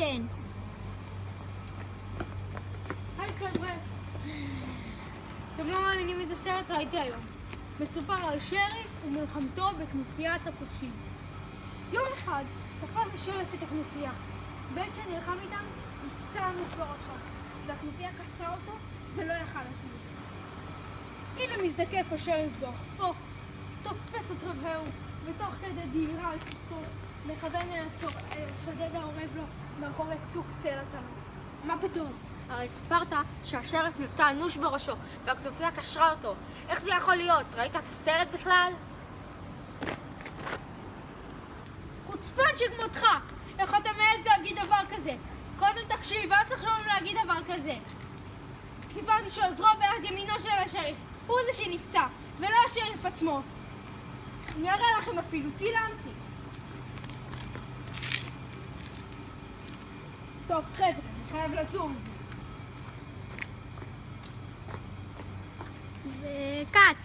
כן. היי חבר'ה, אתם לא מאמינים איזה סרט ראיתי היום. מסופר על שריף ומלחמתו בכנופיית הפושעים. יום אחד תפס השריף את הכנופיה. בעת שנלחם איתם, נפצע אנוש בראשו, והכנופיה קשרה אותו ולא יכל לזוז. הנה מזדקף השריף באכפו, תופס את רבהו, ותוך כדי דהירה על סוסו, מכוון אל השודד העורב לו מאחורי צוק סלע תנור. מה פתאום? הרי סיפרת שהשריף נפצע אנוש בראשו והכנופיה קשרה אותו. איך זה יכול להיות? ראית את הסרט בכלל? חוצפן שכמותך! איך אתה מעז להגיד דבר כזה? קודם תקשיב, ואז תחשוב להגיד דבר כזה. סיפרתי שעוזרו ביד ימינו של השריף הוא זה שנפצע, ולא השריף עצמו. אני אראה לכם אפילו, צילמתי. טוב חבר'ה, אני חייב לזום. וקאט.